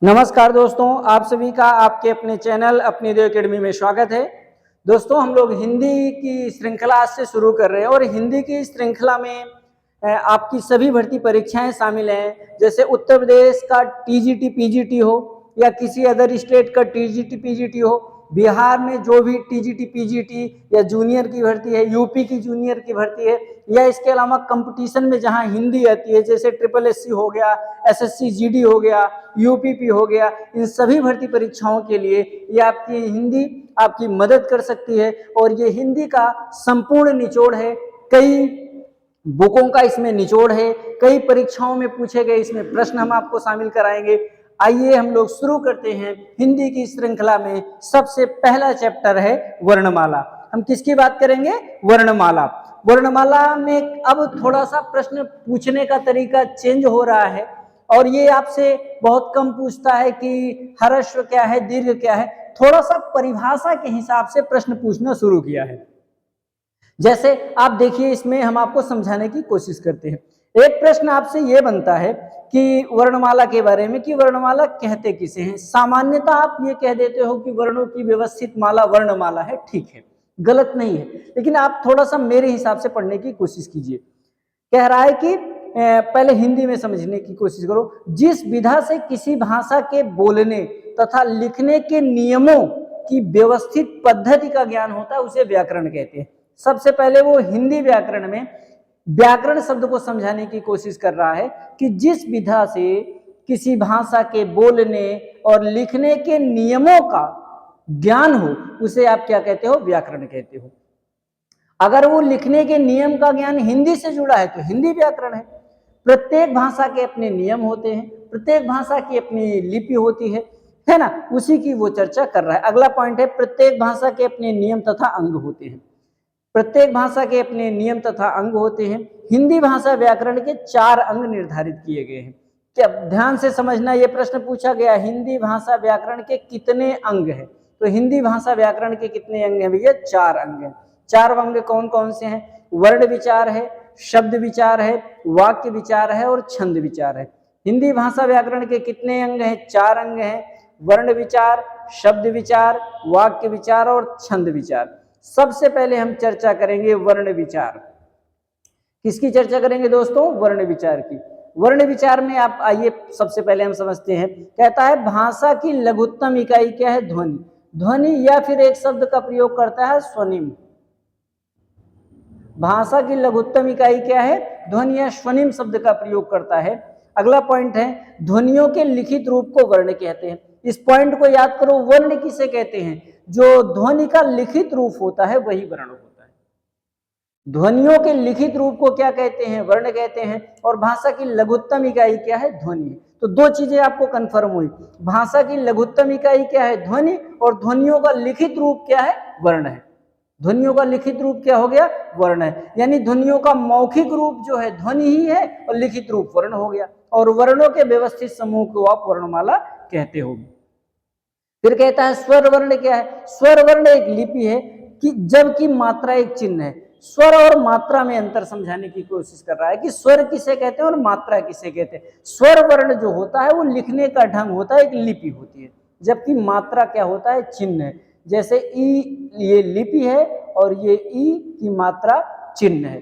नमस्कार दोस्तों, आप सभी का आपके अपने चैनल अपनी देव एकेडमी में स्वागत है। दोस्तों, हम लोग हिंदी की श्रृंखला आज से शुरू कर रहे हैं और हिंदी की श्रृंखला में आपकी सभी भर्ती परीक्षाएं शामिल हैं। जैसे उत्तर प्रदेश का टीजीटी पीजीटी हो या किसी अदर स्टेट का टीजीटी पीजीटी हो, बिहार में जो भी टीजीटी पीजीटी या जूनियर की भर्ती है, यूपी की जूनियर की भर्ती है, या इसके अलावा कंपटीशन में जहां हिंदी आती है जैसे ट्रिपल एससी हो गया, एसएससी जीडी हो गया, यूपीपी हो गया, इन सभी भर्ती परीक्षाओं के लिए ये आपकी हिंदी आपकी मदद कर सकती है। और ये हिंदी का संपूर्ण निचोड़ है, कई बुकों का इसमें निचोड़ है, कई परीक्षाओं में पूछे गए इसमें प्रश्न हम आपको शामिल कराएंगे। आइए हम लोग शुरू करते हैं हिंदी की श्रृंखला में। सबसे पहला चैप्टर है वर्णमाला। हम किसकी बात करेंगे? वर्णमाला। वर्णमाला में अब थोड़ा सा प्रश्न पूछने का तरीका चेंज हो रहा है और ये आपसे बहुत कम पूछता है कि ह्रस्व क्या है, दीर्घ क्या है। थोड़ा सा परिभाषा के हिसाब से प्रश्न पूछना शुरू किया है। जैसे आप देखिए, इसमें हम आपको समझाने की कोशिश करते हैं। एक प्रश्न आपसे ये बनता है कि वर्णमाला के बारे में कि वर्णमाला कहते किसे हैं। सामान्यतः आप ये कह देते हो कि वर्णों की व्यवस्थित माला वर्णमाला है, ठीक है, गलत नहीं है, लेकिन आप थोड़ा सा मेरे हिसाब से पढ़ने की कोशिश कीजिए। कह रहा है कि पहले हिंदी में समझने की कोशिश करो। जिस विधा से किसी भाषा के बोलने तथा लिखने के नियमों की व्यवस्थित पद्धति का ज्ञान होता है उसे व्याकरण कहते हैं। सबसे पहले वो हिंदी व्याकरण में व्याकरण शब्द को समझाने की कोशिश कर रहा है कि जिस विधा से किसी भाषा के बोलने और लिखने के नियमों का ज्ञान हो उसे आप क्या कहते हो? व्याकरण कहते हो। अगर वो लिखने के नियम का ज्ञान हिंदी से जुड़ा है तो हिंदी व्याकरण है। प्रत्येक भाषा के अपने नियम होते हैं, प्रत्येक भाषा की अपनी लिपि होती है ना, उसी की वो चर्चा कर रहा है। अगला पॉइंट है, प्रत्येक भाषा के अपने नियम तथा अंग होते हैं। प्रत्येक भाषा के अपने नियम तथा अंग होते हैं। हिंदी भाषा व्याकरण के 4 अंग निर्धारित किए गए हैं। क्या ध्यान से समझना, यह प्रश्न पूछा गया, हिंदी भाषा व्याकरण के कितने अंग हैं? तो हिंदी भाषा व्याकरण के कितने अंग हैं भैया? 4 अंग हैं। 4 अंग कौन कौन से हैं? वर्ण विचार है, शब्द विचार है, वाक्य विचार है और छंद विचार है। हिंदी भाषा व्याकरण के कितने अंग हैं? 4 अंग हैं। वर्ण विचार, शब्द विचार, वाक्य विचार और छंद विचार। सबसे पहले हम चर्चा करेंगे वर्ण विचार। किसकी चर्चा करेंगे दोस्तों? वर्ण विचार की। वर्ण विचार में आप आइए, सबसे पहले हम समझते हैं। कहता है भाषा की लघुत्तम इकाई क्या है? ध्वनि। ध्वनि या फिर एक शब्द का प्रयोग करता है स्वनिम। भाषा की लघुत्तम इकाई क्या है? ध्वनि या स्वनिम शब्द का प्रयोग करता है। अगला पॉइंट है, ध्वनियों के लिखित रूप को वर्ण कहते हैं। इस पॉइंट को याद करो, वर्ण किसे कहते हैं? जो ध्वनि का लिखित रूप होता है वही वर्ण होता है। ध्वनियों के लिखित रूप को क्या कहते हैं? वर्ण कहते हैं। और भाषा की लघुत्तम इकाई क्या है? ध्वनि। तो 2 चीजें आपको कंफर्म हुई, भाषा की लघुत्तम इकाई क्या है? ध्वनि, और ध्वनियों का लिखित रूप क्या है? वर्ण है। ध्वनियों का लिखित रूप क्या हो गया? वर्ण है। यानी ध्वनियों का मौखिक रूप जो है ध्वनि ही है और लिखित रूप वर्ण हो गया, और वर्णों के व्यवस्थित समूह को आप वर्णमाला कहते हो। फिर कहता है स्वर वर्ण क्या है? स्वर वर्ण एक लिपि है कि जबकि मात्रा एक चिन्ह है। स्वर और मात्रा में अंतर समझाने की कोशिश कर रहा है कि स्वर किसे कहते हैं और मात्रा किसे कहते हैं। स्वर वर्ण जो होता है वो लिखने का ढंग होता है, एक लिपि होती है, जबकि मात्रा क्या होता है? चिन्ह है। जैसे ई ये लिपि है और ये ई की मात्रा चिन्ह है।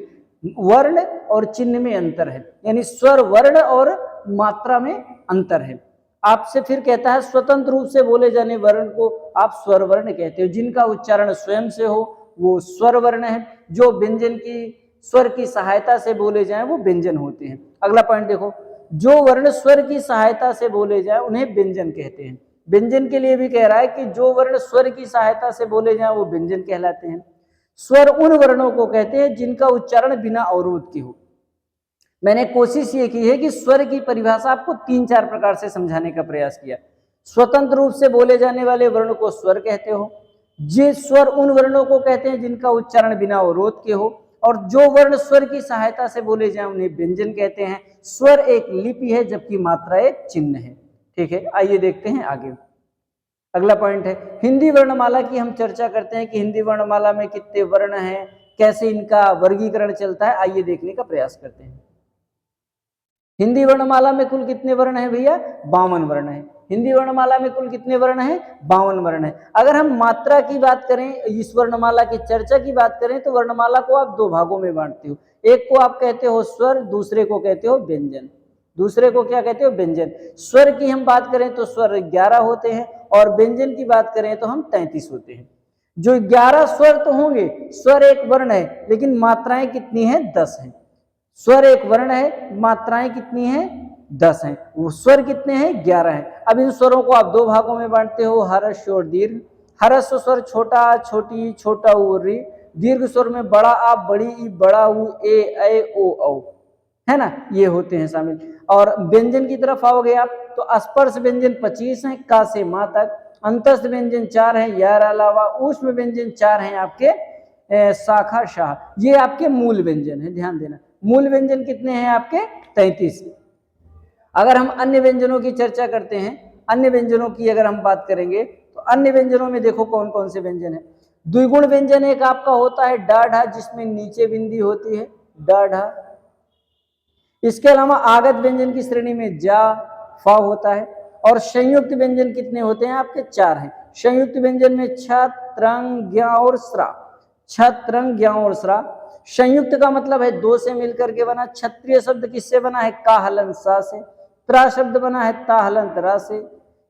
वर्ण और चिन्ह में अंतर है, यानी स्वर वर्ण और मात्रा में अंतर है। आपसे फिर कहता है स्वतंत्र रूप से बोले जाने वर्ण को आप स्वर वर्ण कहते हो। जिनका उच्चारण स्वयं से हो वो स्वर वर्ण है। जो व्यंजन की स्वर की सहायता से बोले जाएं वो व्यंजन होते हैं। अगला पॉइंट देखो, जो वर्ण स्वर की सहायता से बोले जाएं उन्हें व्यंजन कहते हैं। व्यंजन के लिए भी कह रहा है कि जो वर्ण स्वर की सहायता से बोले जाएं वो व्यंजन कहलाते हैं। स्वर उन वर्णों को कहते हैं जिनका उच्चारण बिना अवरोध के हो। मैंने कोशिश ये की है कि स्वर की परिभाषा आपको 3-4 प्रकार से समझाने का प्रयास किया। स्वतंत्र रूप से बोले जाने वाले वर्ण को स्वर कहते हो। ये स्वर उन वर्णों को कहते हैं जिनका उच्चारण बिना अवरोध के हो, और जो वर्ण स्वर की सहायता से बोले जाए उन्हें व्यंजन कहते हैं। स्वर एक लिपि है जबकि मात्रा एक चिन्ह है। ठीक है, आइए देखते हैं आगे। अगला पॉइंट है हिंदी वर्णमाला की। हम चर्चा करते हैं कि हिंदी वर्णमाला में कितने वर्ण हैं, कैसे इनका वर्गीकरण चलता है। आइए देखने का प्रयास करते हैं। हिंदी वर्णमाला में कुल कितने वर्ण हैं भैया? 52 वर्ण है। हिंदी वर्णमाला में कुल कितने वर्ण हैं? 52 वर्ण है। अगर हम मात्रा की बात करें, इस वर्णमाला की चर्चा की बात करें, तो वर्णमाला को आप दो भागों में बांटते हो। एक को आप कहते हो स्वर, दूसरे को कहते हो व्यंजन। दूसरे को क्या कहते हो? व्यंजन। स्वर की हम बात करें तो स्वर 11 होते हैं, और व्यंजन की बात करें तो हम 33 होते हैं। जो 11 स्वर तो होंगे, स्वर एक वर्ण है, लेकिन मात्राएं कितनी हैं? 10 हैं। स्वर एक वर्ण है, मात्राएं कितनी हैं? 10 हैं। वो स्वर कितने हैं? 11 हैं। अब इन स्वरों को आप दो भागों में बांटते हो, हर्ष और दीर्घ। हर्ष स्वर छोटा, छोटी, छोटा उ, री। दीर्घ स्वर में बड़ा आ, बड़ी ई, बड़ा उ, ए, ऐ, ओ, औ, है ना, ये होते हैं शामिल। और व्यंजन की तरफ आओगे आप तो स्पर्श व्यंजन 25 हैं, का से मां तक। अंतस्थ व्यंजन 4 हैं, यार अलावा। ऊष्म व्यंजन 4 हैं आपके, शाखा, शाह। ये आपके मूल व्यंजन है, ध्यान देना। मूल व्यंजन कितने हैं आपके? 33। अगर हम अन्य व्यंजनों की चर्चा करते हैं, अन्य व्यंजनों की अगर हम बात करेंगे, तो अन्य व्यंजनों में देखो कौन कौन से व्यंजन है। द्विगुण व्यंजन एक आपका होता है डाढ़ा, जिसमें नीचे बिंदी होती है, डाढ़ा। इसके अलावा आगत व्यंजन की श्रेणी में जा, फा होता है। और संयुक्त व्यंजन कितने होते हैं आपके? 4 हैं। संयुक्त व्यंजन में छ, त्रंग, ज्ञ और स्रा। छ, त्रंग, ज्ञ और स्रा। संयुक्त का मतलब है दो से मिलकर के बना। क्षत्रिय शब्द किससे बना है? का हलंत सा से। त्रा शब्द बना है ता हलंत रा से।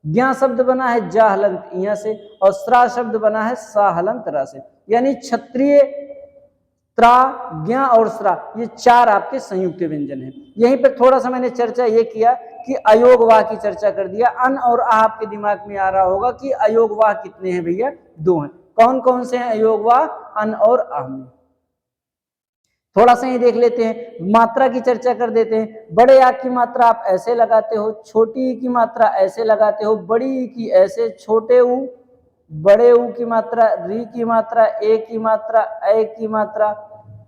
ज्ञ शब्द बना है जा हलंत इया से। और स्रा शब्द बना है सा हलंत रा से। यानी क्षत्रिय, त्रा, ज्ञ और स्रा, ये 4 आपके संयुक्त व्यंजन हैं। यहीं पर थोड़ा सा मैंने चर्चा ये किया कि अयोगवाह की चर्चा कर दिया। अन और आ आपके दिमाग में आ रहा होगा कि अयोगवाह कितने हैं भैया? 2 हैं। कौन कौन से हैं अयोगवाह? अन और आ में। थोड़ा सा ही देख लेते हैं, मात्रा की चर्चा कर देते हैं। बड़े आ की मात्रा आप ऐसे लगाते हो, छोटी की मात्रा ऐसे लगाते हो, बड़ी की ऐसे, छोटे ऊ, बड़े ऊ की मात्रा, री की मात्रा, ए की मात्रा, ऐ की मात्रा,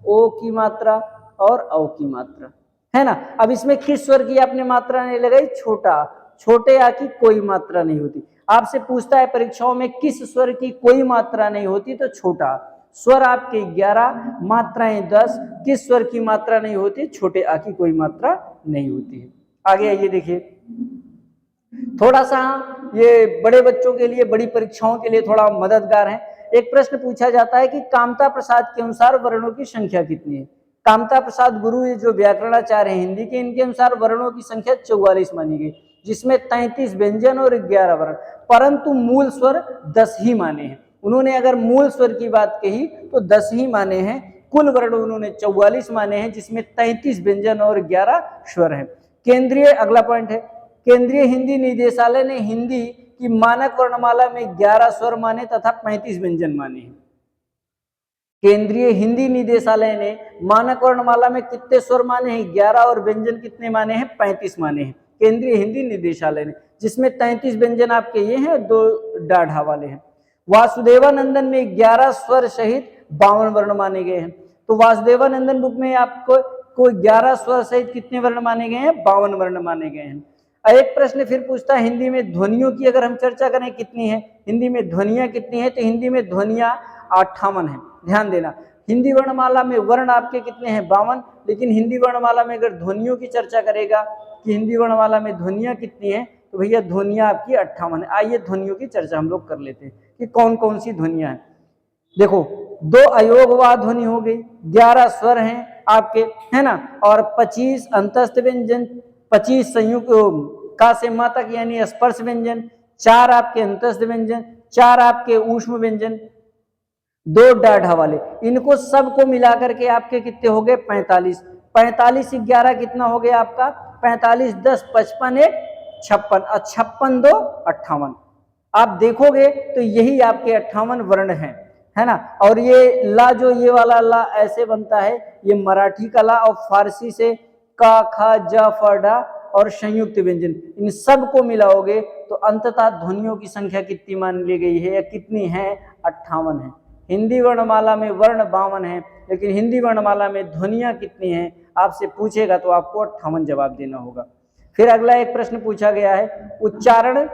ओ की मात्रा और औ की मात्रा, है ना। अब इसमें किस स्वर की आपने मात्रा नहीं लगाई? छोटा। छोटे आ की कोई मात्रा नहीं होती। आपसे पूछता है परीक्षाओं में किस स्वर की कोई मात्रा नहीं होती, तो छोटा। स्वर आपके 11, मात्राएं 10। किस स्वर की मात्रा नहीं होती? छोटे आ की कोई मात्रा नहीं होती है। आगे आइए देखिए, थोड़ा सा ये बड़े बच्चों के लिए, बड़ी परीक्षाओं के लिए थोड़ा मददगार है। एक प्रश्न पूछा जाता है कि कामता प्रसाद के अनुसार वर्णों की संख्या कितनी है? कामता प्रसाद गुरु ये जो व्याकरणाचार्य हैं हिंदी के, इनके अनुसार वर्णों की संख्या 44 मानी गई, जिसमें 33 व्यंजन और 11 वर्ण, परंतु मूल स्वर 10 ही माने हैं। उन्होंने अगर मूल स्वर की बात कही तो 10 ही माने हैं। कुल वर्ण उन्होंने 44 माने हैं, जिसमें 33 व्यंजन और 11 स्वर हैं। केंद्रीय, अगला पॉइंट है, केंद्रीय हिंदी निदेशालय ने हिंदी की मानक वर्णमाला में 11 स्वर माने तथा 35 व्यंजन माने हैं। केंद्रीय हिंदी निदेशालय ने मानक वर्णमाला में कितने स्वर माने हैं? 11, और व्यंजन कितने माने हैं? 35 माने हैं केंद्रीय हिंदी निदेशालय ने, जिसमें 33 व्यंजन आपके ये हैं, 2 डाढ़ा वाले हैं। वासुदेवानंदन में 11 स्वर सहित 52 वर्ण माने गए हैं। तो वासुदेवानंदन बुक में आपको 11 स्वर सहित कितने वर्ण माने गए हैं? 52 वर्ण माने गए हैं। एक प्रश्न फिर पूछता है, हिंदी में ध्वनियों की अगर हम चर्चा करें कितनी है? हिंदी में ध्वनियां कितनी है? तो हिंदी में ध्वनियां 58 है। ध्यान देना, हिंदी वर्णमाला में वर्ण आपके कितने हैं? 52। लेकिन हिंदी वर्णमाला में अगर ध्वनियों की चर्चा करेगा कि हिंदी वर्णमाला में ध्वनियां कितनी है, तो भैया ध्वनियां आपकी 58 है। आइए ध्वनियों की चर्चा हम लोग कर लेते हैं कि कौन कौन सी ध्वनियां हैं। देखो, 2 अयोगवाह ध्वनि हो गई, 11 स्वर हैं आपके, है ना, और 25 अंतस्थ व्यंजन, 25 संयुक्त का से मां तक यानी स्पर्श व्यंजन, 4 आपके अंतस्थ व्यंजन, 4 आपके ऊष्म व्यंजन, 2 डाढ़ा वाले। इनको सबको मिलाकर के आपके कितने हो गए? 45। 45 11 कितना हो गया आपका? 45, 10, 55, 1, 56, और 56 2 58। आप देखोगे तो यही आपके 58 वर्ण हैं, है ना। और ये ला, जो ये वाला ला ऐसे बनता है, ये मराठी का ला, और फारसी से का, खा, जा, फ, डा और संयुक्त व्यंजन, इन सब को मिलाओगे तो अंततः ध्वनियों की संख्या कितनी मान ली गई है या कितनी है? 58 है। हिंदी वर्णमाला में वर्ण 52 है, लेकिन हिंदी वर्णमाला में ध्वनियां कितनी हैं आपसे पूछेगा तो आपको 58 जवाब देना होगा। फिर अगला एक प्रश्न पूछा गया है, उच्चारण।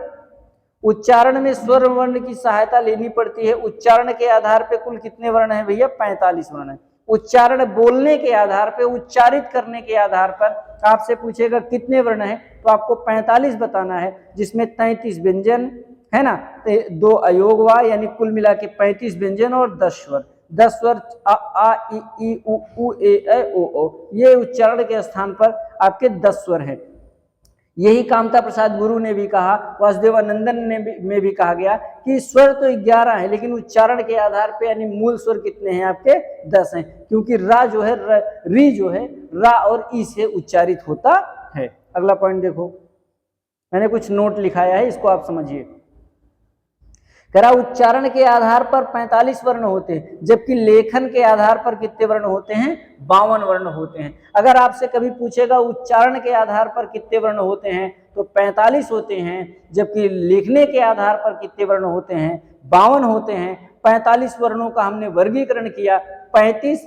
उच्चारण में स्वर वर्ण की सहायता लेनी पड़ती है। उच्चारण के आधार पे कुल कितने वर्ण हैं भैया? 45 वर्ण है। उच्चारण बोलने के आधार पे, उच्चारित करने के आधार पर आपसे पूछेगा कितने वर्ण हैं, तो आपको 45 बताना है, जिसमें 33 व्यंजन है ना, 2 अयोगवा, यानी कुल मिला के 35 व्यंजन और 10 स्वर। 10 स्वर आ आ इ ई उ ए ऐ ओ ओ, ये उच्चारण के स्थान पर आपके 10 स्वर हैं। यही कामता प्रसाद गुरु ने भी कहा, वासुदेवानंदन में भी कहा गया कि स्वर तो 11 है, लेकिन उच्चारण के आधार पे यानी मूल स्वर कितने हैं आपके 10 हैं, क्योंकि रा जो है री जो है रा और ई से उच्चारित होता है। अगला पॉइंट देखो, मैंने कुछ नोट लिखाया है, इसको आप समझिए। करा उच्चारण के आधार पर 45 वर्ण होते हैं, जबकि लेखन के आधार पर कितने वर्ण होते हैं, 52 वर्ण होते हैं। अगर आपसे कभी पूछेगा उच्चारण के आधार पर कितने वर्ण होते हैं, तो 45 होते हैं, जबकि लिखने के आधार पर कितने वर्ण होते हैं, 52 होते हैं। 45 वर्णों का हमने वर्गीकरण किया, 35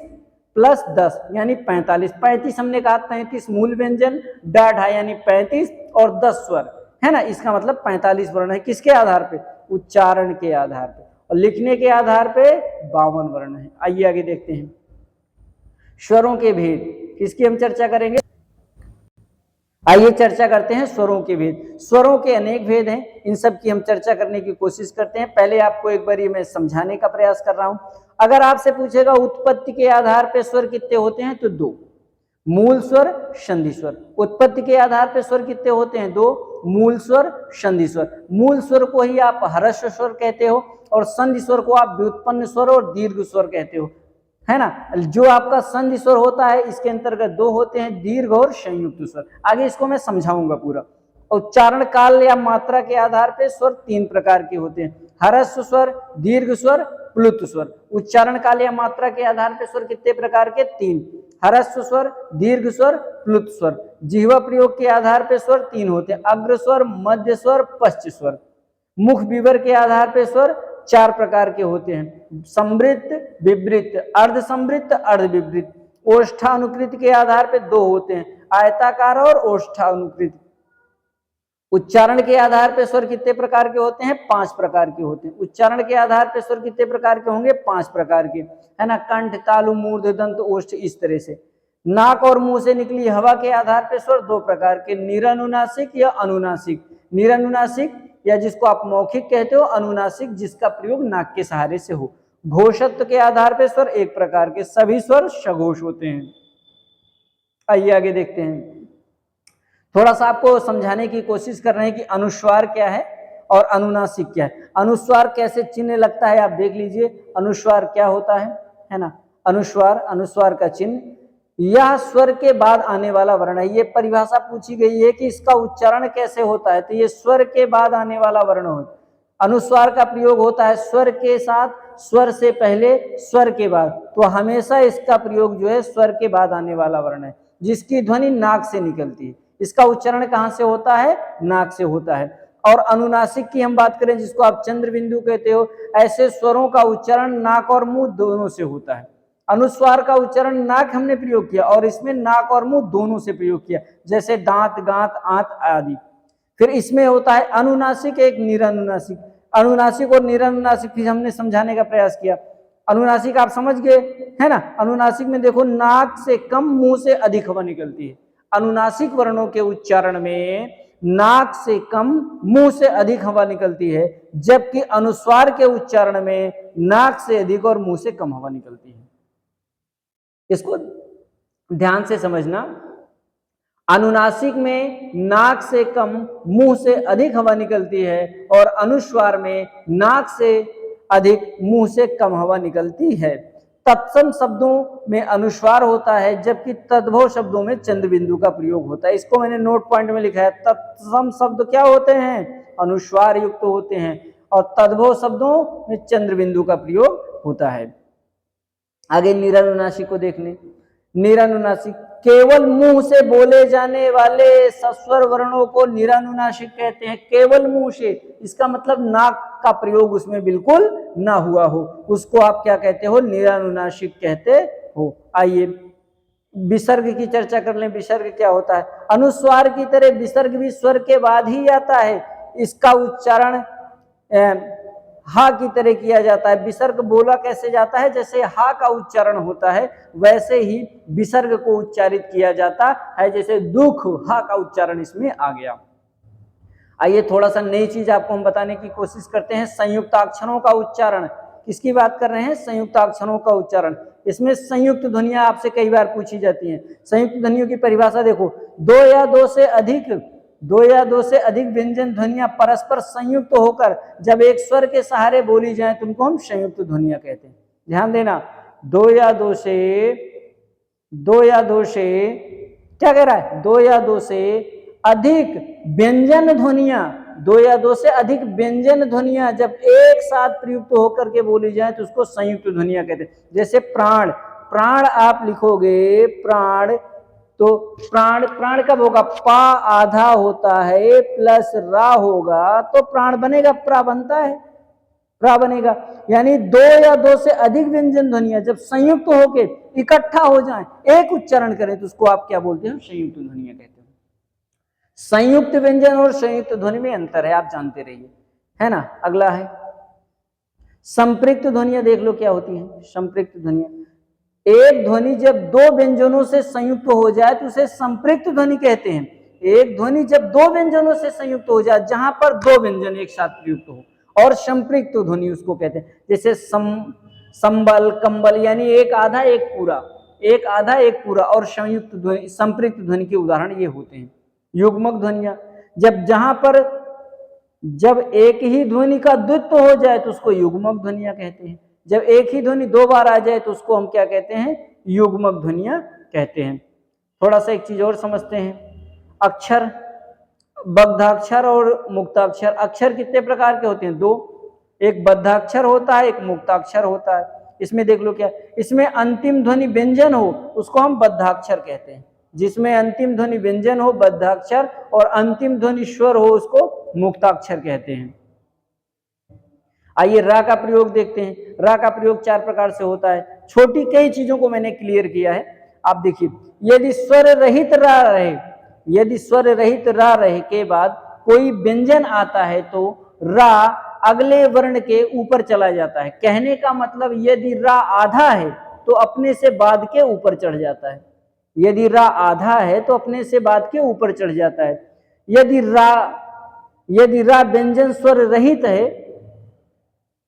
प्लस 10 यानी 45। 35 हमने कहा 33 मूल व्यंजन, डाढ़ा यानी 35 और 10 स्वर है ना, इसका मतलब 45 वर्ण है। किसके आधार पे, उच्चारण के आधार पे, और लिखने के आधार पे 52 वर्ण है। आइए आगे देखते हैं स्वरों के भेद, किसकी हम चर्चा करेंगे। आइए चर्चा करते हैं स्वरों के भेद। स्वरों के अनेक भेद हैं, इन सब की हम चर्चा करने की कोशिश करते हैं। पहले आपको एक बार ये मैं समझाने का प्रयास कर रहा हूं। अगर आपसे पूछेगा उत्पत्ति के आधार पे स्वर कितने होते हैं, तो 2, मूल स्वर संधि स्वर। उत्पत्ति के आधार पे स्वर कितने होते हैं, 2, मूल स्वर संधि स्वर। मूल स्वर को ही आप ह्रस्व स्वर कहते हो, और संधि स्वर को आप व्युत्पन्न स्वर और दीर्घ स्वर कहते हो, है ना। जो आपका संधि स्वर होता है, इसके अंतर्गत 2 होते हैं, दीर्घ और संयुक्त स्वर। आगे इसको मैं समझाऊंगा पूरा। उच्चारण काल या मात्रा के आधार पे स्वर 3 प्रकार के होते हैं, ह्रस्व स्वर, दीर्घ स्वर, प्लुत स्वर। उच्चारण काल या मात्रा के आधार पे स्वर कितने प्रकार के, 3, ह्रस्व स्वर, दीर्घ स्वर, प्लुत स्वर। जिह्वा प्रयोग के आधार पे स्वर 3 होते हैं, अग्र स्वर, मध्य स्वर, पश्च स्वर। मुख विवर के आधार पे स्वर 4 प्रकार के होते हैं, समृद्ध, विवृत, अर्ध समृद्ध, अर्ध विवृत। ओष्ठानुकृत के आधार पे 2 होते हैं, आयताकार और ओष्ठानुकृत। उच्चारण के आधार पे स्वर कितने प्रकार के होते हैं, 5 प्रकार के होते हैं। उच्चारण के आधार पे स्वर कितने प्रकार के होंगे, 5 प्रकार के, है ना। कंठ, तालु, मूर्ध, दंत, ओष्ठ, इस तरह से। नाक और मुंह से निकली हवा के आधार पे स्वर 2 प्रकार के, निरानुनासिक या अनुनासिक। निरानुनासिक या जिसको आप मौखिक कहते हो, अनुनासिक जिसका प्रयोग नाक के सहारे से हो। घोषत्व के आधार पे स्वर 1 प्रकार के, सभी स्वर सघोष होते हैं। आइए आगे देखते हैं। थोड़ा सा आपको समझाने की कोशिश कर रहे हैं कि अनुस्वार क्या है और अनुनासिक क्या है। अनुस्वार कैसे चिन्ह लगता है आप देख लीजिए। अनुस्वार क्या होता है ना। अनुस्वार का चिन्ह, यह स्वर के बाद आने वाला वर्ण है। ये परिभाषा पूछी गई है कि इसका उच्चारण कैसे होता है, तो ये स्वर के बाद आने वाला वर्ण होता है। अनुस्वार का प्रयोग होता है स्वर के साथ, स्वर से पहले, स्वर के बाद। तो हमेशा इसका प्रयोग जो है स्वर के बाद आने वाला वर्ण है, जिसकी ध्वनि नाक से निकलती है। इसका उच्चारण कहाँ से होता है, नाक से होता है। और अनुनासिक की हम बात करें, जिसको आप चंद्र बिंदु कहते हो, ऐसे स्वरों का उच्चारण नाक और मुंह दोनों से होता है। अनुस्वार का उच्चारण नाक हमने प्रयोग किया, और इसमें नाक और मुंह दोनों से प्रयोग किया, जैसे दांत, गांत, आंत आदि। फिर इसमें होता है अनुनासिक, एक निरानुनासिक। अनुनासिक और निरानुनासिक फिर हमने समझाने का प्रयास किया। अनुनासिक आप समझ गए, है ना। अनुनासिक में देखो, नाक से कम, मुंह से अधिक हवा निकलती है। अनुनासिक वर्णों के उच्चारण में नाक से कम, मुंह से अधिक हवा निकलती है, जबकि अनुस्वार के उच्चारण में नाक से अधिक और मुंह से कम हवा निकलती है। इसको ध्यान से समझना। अनुनासिक में नाक से कम, मुंह से अधिक हवा निकलती है, और अनुस्वार में नाक से अधिक, मुंह से कम हवा निकलती है। तत्सम शब्दों में अनुस्वार होता है, जबकि तद्भव शब्दों में चंद्र बिंदु का प्रयोग होता है। इसको मैंने नोट पॉइंट में लिखा है। तत्सम शब्द क्या होते हैं, अनुस्वार युक्त होते हैं, और तद्भव शब्दों में चंद्र बिंदु का प्रयोग होता है। आगे निरानुनासिक को देख लें। निरानुनासिक केवल मुंह से बोले जाने वाले सस्वर वर्णों को निरानुनासिक कहते हैं। केवल मुंह से, इसका मतलब नाक का प्रयोग उसमें बिल्कुल ना हुआ हो, उसको आप क्या कहते हो, निरानुनासिक कहते हो। आइए विसर्ग की चर्चा कर लें। विसर्ग क्या होता है। अनुस्वार की तरह विसर्ग भी स्वर के बाद ही आता है। इसका उच्चारण हा की तरह किया जाता है। विसर्ग बोला कैसे जाता है, जैसे हा का उच्चारण होता है वैसे ही विसर्ग को उच्चारित किया जाता है, जैसे दुख, हा का उच्चारण इसमें आ गया। आइए थोड़ा सा नई चीज आपको हम बताने की कोशिश करते हैं, संयुक्ताक्षरों का उच्चारण। किसकी बात कर रहे हैं, संयुक्ताक्षरों का उच्चारण। इसमें संयुक्त ध्वनियां आपसे कई बार पूछी जाती हैं। संयुक्त ध्वनियों की परिभाषा देखो, दो या दो से अधिक व्यंजन ध्वनियां परस्पर संयुक्त होकर जब एक स्वर के सहारे बोली जाए तो उनको हम संयुक्त ध्वनियां कहते हैं। ध्यान देना, दो या दो से क्या कह रहा है, दो या दो से अधिक व्यंजन ध्वनियां, दो या दो से अधिक व्यंजन ध्वनियां जब एक साथ प्रयुक्त होकर के बोली जाए तो उसको संयुक्त ध्वनियां कहते हैं। जैसे प्राण, प्राण आप लिखोगे प्राण, तो प्राण, प्राण कब होगा, पा आधा होता है प्लस रा होगा तो प्राण बनेगा, प्रा बनता है, प्रा बनेगा। यानी दो या दो से अधिक व्यंजन ध्वनियां जब संयुक्त होके इकट्ठा हो जाएं, एक उच्चारण करें तो उसको आप क्या बोलते हैं, संयुक्त ध्वनियां कहते हैं। संयुक्त व्यंजन और संयुक्त ध्वनि में अंतर है, आप जानते रहिए, है ना। अगला है संपृक्त ध्वनियां, देख लो क्या होती है संपृक्त ध्वनियां। एक ध्वनि जब दो व्यंजनों से संयुक्त हो जाए तो उसे संपृक्त ध्वनि कहते हैं। एक ध्वनि जब दो व्यंजनों से संयुक्त हो जाए, जहां पर दो व्यंजन एक साथ प्रयुक्त हो, और संपृक्त ध्वनि उसको कहते हैं। जैसे संबल, कंबल, यानी एक आधा एक पूरा, एक आधा एक पूरा, और संयुक्त ध्वनि, संपृक्त ध्वनि के उदाहरण ये होते हैं। युग्मक ध्वनियां, जब एक ही ध्वनि का द्वित्व हो जाए तो उसको युग्मक ध्वनियां कहते हैं। जब एक ही ध्वनि दो बार आ जाए तो उसको हम क्या कहते हैं, युग्मक ध्वनियां कहते हैं। थोड़ा सा एक चीज और समझते हैं, अक्षर, बद्धाक्षर और मुक्ताक्षर। अक्षर कितने प्रकार के होते हैं, दो, एक बद्धाक्षर होता है, एक मुक्ताक्षर होता है। इसमें देख लो क्या, इसमें अंतिम ध्वनि व्यंजन हो उसको हम बद्धाक्षर कहते हैं, जिसमें अंतिम ध्वनि व्यंजन हो बद्धाक्षर, और अंतिम ध्वनि स्वर हो उसको मुक्ताक्षर कहते हैं। आइए रा का प्रयोग देखते हैं। रा का प्रयोग चार प्रकार से होता है। छोटी कई चीजों को मैंने क्लियर किया है, आप देखिए। यदि स्वर रहित रा रहे, यदि स्वर रहित रा रहे के बाद कोई व्यंजन आता है तो रा अगले वर्ण के ऊपर चला जाता है। कहने का मतलब यदि रा आधा है तो अपने से बाद के ऊपर चढ़ जाता है। यदि रा आधा है तो अपने से बाद के ऊपर चढ़ जाता है। यदि रा व्यंजन स्वर रहित है,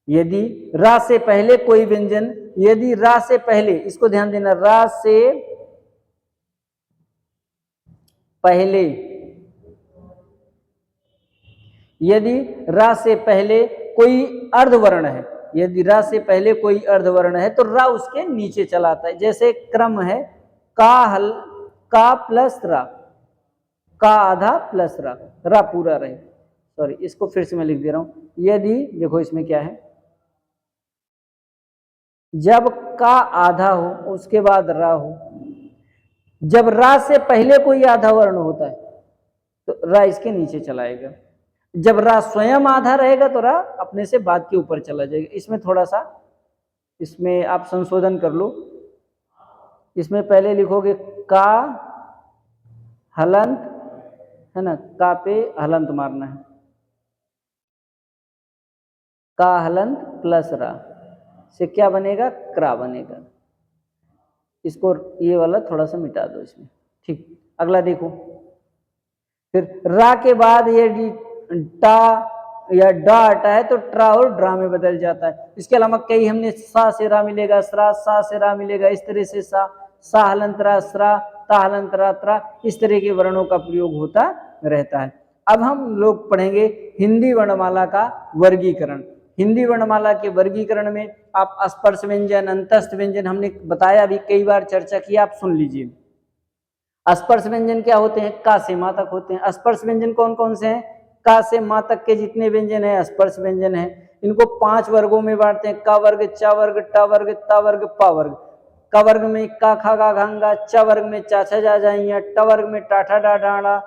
यदि रा से पहले कोई व्यंजन, यदि रा से पहले, इसको ध्यान देना, रा से पहले, यदि रा से पहले कोई अर्धवर्ण है, यदि रा से पहले कोई अर्धवर्ण है तो रा उसके नीचे चला आता है। जैसे क्रम है का प्लस रा, का आधा प्लस रा, रा पूरा रहे। सॉरी, इसको फिर से मैं लिख दे रहा हूं। यदि देखो इसमें क्या है, जब का आधा हो उसके बाद रा हो, जब रा से पहले कोई आधा वर्ण होता है तो रा इसके नीचे चलाएगा। जब रा स्वयं आधा रहेगा तो रा अपने से बाद के ऊपर चला जाएगा। इसमें थोड़ा सा, इसमें आप संशोधन कर लो। इसमें पहले लिखोगे का हलंत, है ना, का पे हलंत मारना है, का हलंत प्लस रा से क्या बनेगा, क्रा बनेगा। इसको ये वाला थोड़ा सा मिटा दो इसमें, ठीक। अगला देखो, फिर रा के बाद यदि टा या डा हटा है तो ट्रा और ड्रा में बदल जाता है। इसके अलावा कई हमने सा से रा मिलेगा, सरा, सा से रा मिलेगा, इस तरह से सा हलंतरा, सरा, ता हलंतरा, त्रा, इस तरह के वर्णों का प्रयोग होता रहता है। अब हम लोग पढ़ेंगे हिंदी वर्णमाला का वर्गीकरण। हिंदी वर्णमाला के वर्गीकरण में आप स्पर्श व्यंजन, अंतस्थ व्यंजन हमने बताया, भी कई बार चर्चा की, आप सुन लीजिए। स्पर्श व्यंजन क्या होते हैं, का से मां तक होते हैं। स्पर्श व्यंजन कौन कौन से हैं, का से मां तक के जितने व्यंजन हैं स्पर्श व्यंजन हैं। इनको 5 वर्गों में बांटते हैं, का वर्ग, चा वर्ग, टा वर्ग, ता वर्ग, पा वर्ग। का वर्ग में का खा गा घांगा, चा वर्ग में चा छा जा जाइया, टा वर्ग में टाठा डा डाड़ा,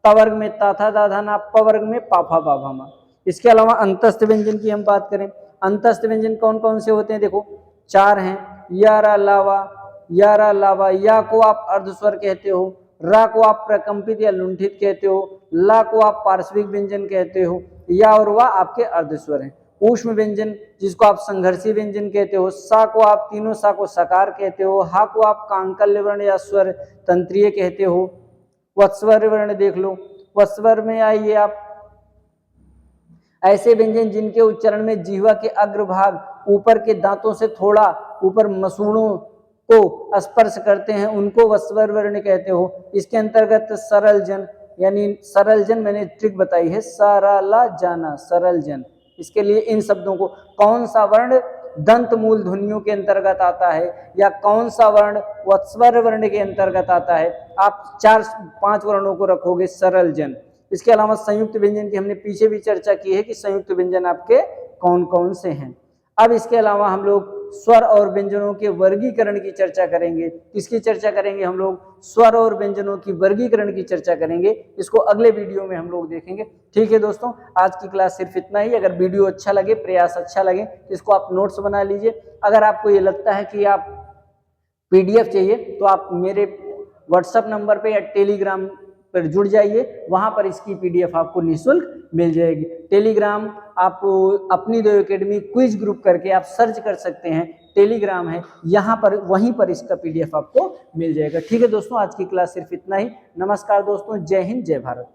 ता वर्ग में ता था दा धाना, प वर्ग में पाफा बाभा मा। इसके अलावा अंतस्थ व्यंजन की हम बात करें, अंतस्थ व्यंजन कौन कौन से होते हैं, देखो 4 हैं। यारा लावा, यारा लावा, या को आप अर्धस्वर कहते हो, रा को आप प्रकंपित या लुंठित कहते हो, ला को आप पार्श्विक व्यंजन कहते हो, या और वा आपके अर्धस्वर हैं। ऊष्म व्यंजन जिसको आप संघर्षी व्यंजन कहते हो, सा को आप तीनों सा को सकार कहते हो, हा को आप कांकल्य वर्ण या स्वर तंत्रीय कहते हो। वस्वर वर्ण देख लो, वस्वर में आइए आप ऐसे व्यंजन जिनके उच्चारण में जीवा के अग्रभाग ऊपर के दांतों से थोड़ा ऊपर मसूड़ों को स्पर्श करते हैं, उनको वस्वर वर्ण कहते हो। इसके अंतर्गत सरल जन, यानी सरल जन मैंने ट्रिक बताई है, सरला जाना, सरल जन। इसके लिए इन शब्दों को कौन सा वर्ण दंत मूल ध्वनियों के अंतर्गत आता है या कौन सा वर्ण वस्वर वर्ण के अंतर्गत आता है, आप 4-5 वर्णों को रखोगे सरल जन। इसके अलावा संयुक्त व्यंजन की हमने पीछे भी चर्चा की है कि संयुक्त व्यंजन आपके कौन कौन से हैं। अब इसके अलावा हम लोग स्वर और व्यंजनों के वर्गीकरण की चर्चा करेंगे। किसकी चर्चा करेंगे हम लोग? स्वर और व्यंजनों की वर्गीकरण की चर्चा करेंगे। इसको अगले वीडियो में हम लोग देखेंगे। ठीक है दोस्तों, आज की क्लास सिर्फ इतना ही। अगर वीडियो अच्छा लगे, प्रयास अच्छा लगे तो इसको आप नोट्स बना लीजिए। अगर आपको ये लगता है कि आप PDF चाहिए तो आप मेरे व्हाट्सएप नंबर पे या टेलीग्राम पर जुड़ जाइए, वहां पर इसकी PDF आपको निःशुल्क मिल जाएगी। टेलीग्राम आप अपनी देव एकेडमी क्विज ग्रुप करके आप सर्च कर सकते हैं, टेलीग्राम है, यहाँ पर वहीं पर इसका PDF आपको मिल जाएगा। ठीक है दोस्तों, आज की क्लास सिर्फ इतना ही। नमस्कार दोस्तों, जय हिंद, जय भारत।